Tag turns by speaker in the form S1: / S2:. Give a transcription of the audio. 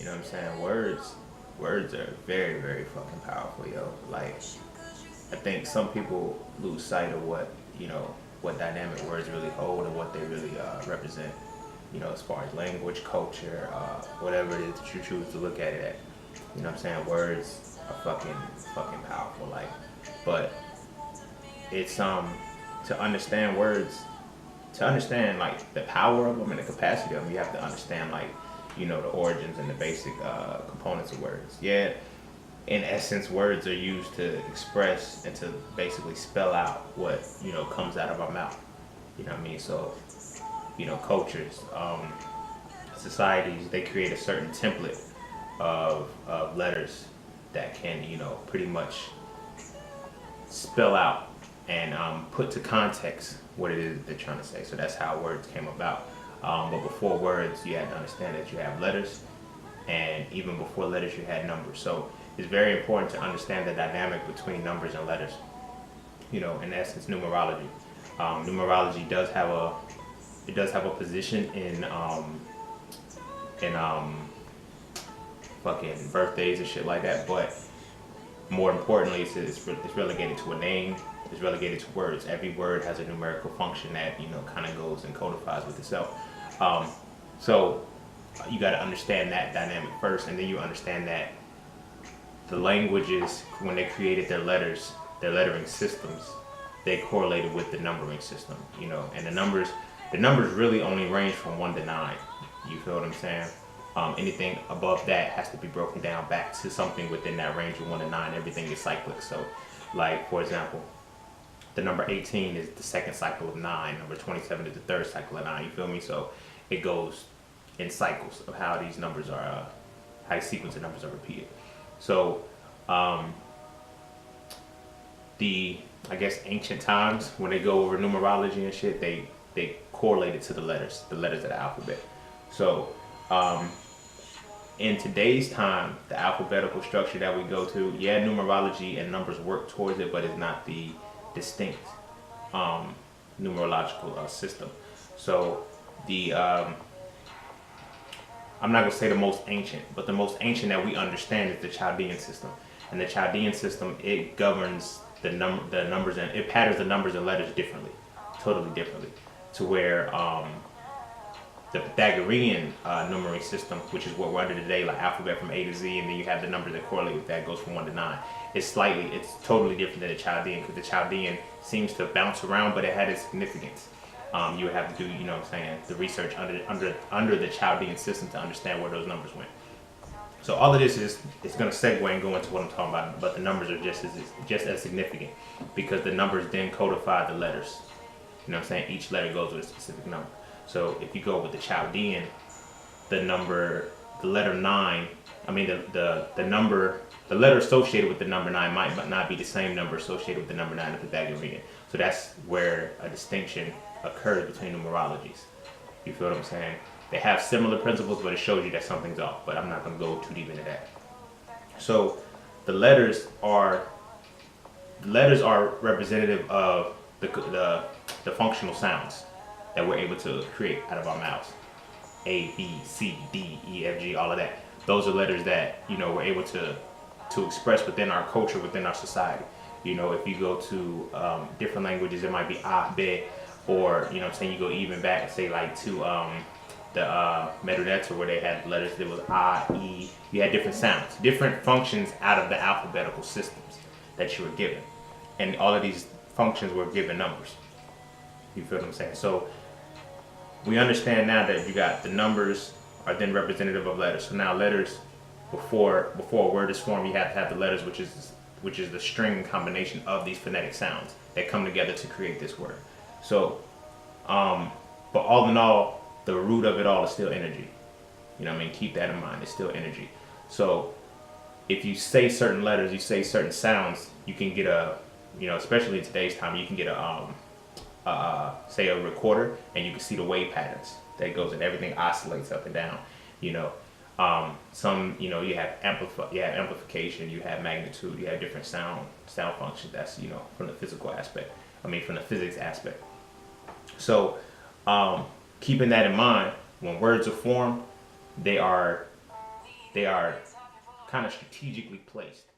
S1: You know what I'm saying? Words are very, very fucking powerful, yo. Like, I think some people lose sight of what dynamic words really hold and what they really represent. As far as language, culture, whatever it is that you choose to look at it at. You know what I'm saying? Words are fucking powerful. Like, but it's to understand words, to understand like the power of them and the capacity of them, you have to understand like the origins and the basic components of words. Yeah, in essence, words are used to express and to basically spell out what comes out of our mouth. You know what I mean? So cultures, societies, they create a certain template of letters that can pretty much spell out and put to context what it is they're trying to say. So that's how words came about. But before words, you had to understand that you have letters, and even before letters, you had numbers. So it's very important to understand the dynamic between numbers and letters. In essence, numerology. Numerology does have a position in fucking birthdays and shit like that, but more importantly, it's relegated to a name. It's relegated to words. Every word has a numerical function that kind of goes and codifies with itself. So you got to understand that dynamic first, and then you understand that the languages, when they created their letters, their lettering systems, they correlated with the numbering system. And the numbers really only range from 1 to 9. You feel what I'm saying? Anything above that has to be broken down back to something within that range of 1 to 9. Everything is cyclic. So, like for example, the number 18 is the second cycle of 9. Number 27 is the third cycle of 9. You feel me? So it goes in cycles of how these numbers are, how the sequence of numbers are repeated. So I guess ancient times, when they go over numerology and shit, they correlate it to the letters of the alphabet. So in today's time, the alphabetical structure that we go to, yeah, numerology and numbers work towards it, but it's not the distinct numerological system. So I'm not gonna say the most ancient, but the most ancient that we understand is the Chaldean system. And the Chaldean system, it governs the numbers, and it patterns the numbers and letters differently, totally differently, to where the Pythagorean numbering system, which is what we're under today, like alphabet from A to Z, and then you have the numbers that correlate with that, goes from 1 to 9. It's totally different than the Chaldean, because the Chaldean seems to bounce around, but it had its significance. You would have to do, the research under the Chaldean system to understand where those numbers went. So all of this is going to segue and go into what I'm talking about, but the numbers are just as significant, because the numbers then codify the letters. You know what I'm saying? Each letter goes with a specific number. So if you go with the Chaldean, the letter 9, the letter associated with the number 9 might not be the same number associated with the number 9 in Pythagorean. So that's where a distinction occurs between numerologies. You feel what I'm saying? They have similar principles, but it shows you that something's off. But I'm not going to go too deep into that. So the letters are representative of the functional sounds that we're able to create out of our mouths. A, B, C, D, E, F, G, all of that. Those are letters that we're able to express within our culture, within our society. If you go to different languages, it might be A, B, or you go even back, say like to the Medunetter, where they had letters. There was A, E. You had different sounds, different functions out of the alphabetical systems that you were given, and all of these functions were given numbers. You feel what I'm saying? So we understand now that you got the numbers are then representative of letters. So now letters, before a word is formed, you have to have the letters, which is the string combination of these phonetic sounds that come together to create this word. So, but all in all, the root of it all is still energy. Keep that in mind. It's still energy. So if you say certain letters, you say certain sounds, you can get especially in today's time, you can get say a recorder, and you can see the wave patterns that goes, and everything oscillates up and down. You have amplification, you have magnitude, you have different sound functions. That's from the physical aspect. From the physics aspect. So keeping that in mind, when words are formed, they are they are kind of strategically placed.